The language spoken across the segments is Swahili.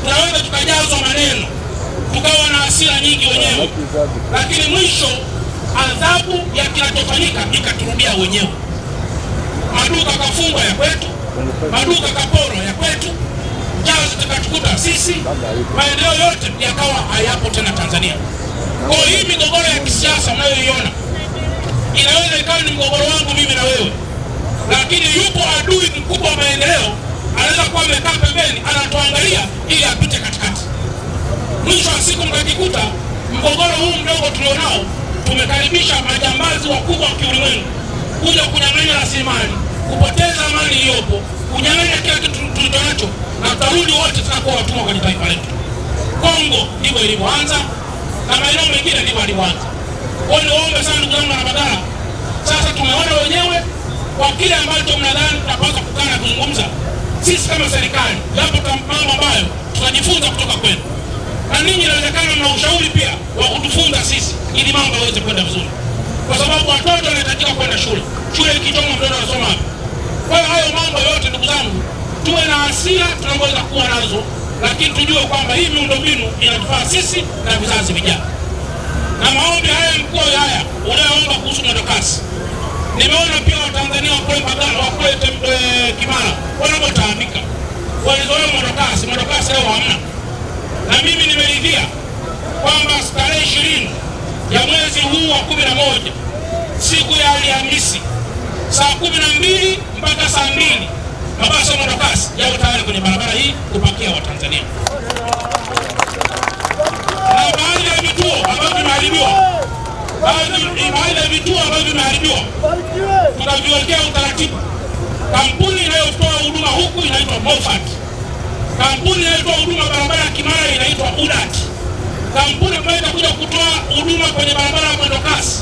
tunaweza tukajazwa maneno, tukawa na hasira nyingi wenyewe, lakini mwisho adhabu ya kinachofanyika ikaturudia wenyewe. Maduka kafungwa ya kwetu, maduka kaporo ya kwetu, njaa zikatukuta sisi, maendeleo yote yakawa hayapo tena Tanzania. Kwa hii migogoro ya kisiasa mnayoiona inaweza ikawa ni mgogoro wangu mimi na wewe, lakini yupo adui mkubwa wa maendeleo anaweza kuwa amekaa pembeni anatuangalia ili apite katikati. Mwisho wa siku mkajikuta mgogoro huu mdogo tulionao tumekaribisha majambazi wakubwa wa kiulimwengu kuja kunyang'anya rasilimali, kupoteza amani iliyopo, kunyang'anya kila kitu tulichonacho, na tutarudi wote tunakuwa watumwa kwenye taifa letu. Kongo ndivyo ilivyoanza na maeneo mengine ndivyo ilivyoanza. Kwa hiyo niombe sana ndugu zangu na Mbagala, sasa tumeona wenyewe kwa kile ambacho mnadhani tunapaswa kukaa na kuzungumza. Sisi kama serikali yapo mambo ambayo tutajifunza kutoka kwenu, na ninyi inawezekana mna ushauri pia wa kutufunza sisi ili mambo yaweze kwenda vizuri, kwa sababu watoto wanahitajika kwenda shule. Shule ikichoma mtoto anasoma wapi? Kwa hiyo hayo mambo yote ndugu zangu, tuwe na hasira tunaweza kuwa nazo, lakini tujue kwamba hii miundombinu inatufaa sisi na vizazi vijavyo. Na maombi haya mkuu haya unayoomba kuhusu mwendokasi, nimeona pia Watanzania wa kule Mbagala, wa kule Kimara wanapotaabika, walizoea mwendokasi leo hamna. Na mimi nimeridhia kwamba tarehe 20 ya mwezi huu wa 11 siku ya Alhamisi saa 12 mpaka saa 2 mabasi ya mwendokasi yao tayari kwenye barabara hii kupakia Watanzania. Na baadhi ya vituo ambavyo vimeharibiwa, tutaviwekea utaratibu. Kampuni inayotoa huduma huku inaitwa Mofat. Kampuni inayotoa huduma barabara ya Kimara inaitwa UDAT. Kampuni ambayo itakuja kutoa huduma kwenye barabara ya mwendokasi,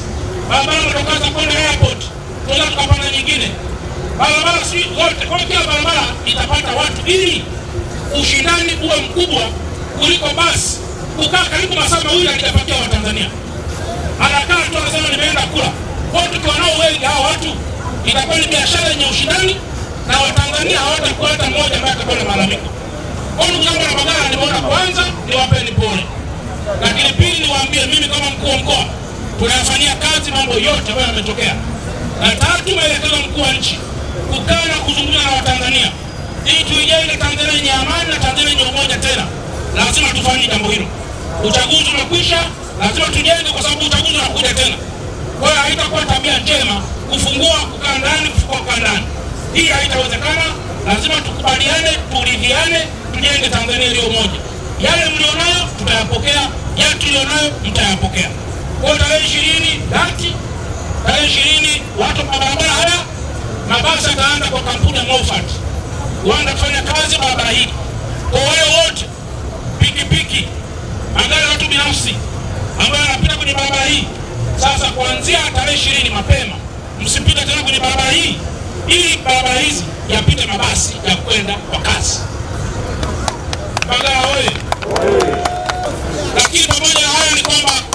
barabara ya mwendokasi kwenda airport, tunaweza tukapanda nyingine. Barabara si zote, kwa kila barabara itapata watu ili ushindani uwe mkubwa kuliko basi kukaa karibu masaa mawili akipakia Watanzania. Anakaa tu anasema nimeenda kula. Watu tukiwa nao wengi hao watu itakuwa ni biashara yenye ushindani na Watanzania hawatakuwa hata mmoja ambaye atakuwa na malalamiko. Kwa ndugu zangu na Mbagala, nimeona kwanza niwapeni pole, lakini pili niwaambie mimi kama mkuu wa mkoa tunayafanyia kazi mambo yote ambayo yametokea. Na tatu, maelekezo mkuu wa nchi kukaa na kuzungumza na Watanzania ili tuijenge Tanzania yenye amani na Tanzania yenye umoja tena. Lazima tufanye jambo hilo. Uchaguzi umekwisha, lazima tujenge kwa sababu uchaguzi unakuja tena. Kwa hiyo haitakuwa tabia njema kufungua kukaa ndani, kufungua kukaa ndani. Hii haitawezekana. Lazima tukubaliane, turidhiane, tujenge Tanzania iliyo moja. Yale mlionayo tutayapokea, yale tulionayo mtayapokea. Kwa tarehe 20 dati, tarehe 20 watu kwa barabara haya, mabasi yataanza kwa kampuni ya Mofat. Waanza kufanya kazi barabara hii. Kwa wale wote pikipiki, magari ya watu binafsi ambayo yanapita kwenye barabara hii, sasa kuanzia tarehe 20 mapema msipite tena kwenye barabara hii, ili barabara hizi yapite mabasi ya kwenda kwa kasi. Mbagala wewe. Lakini pamoja na haya ni kwamba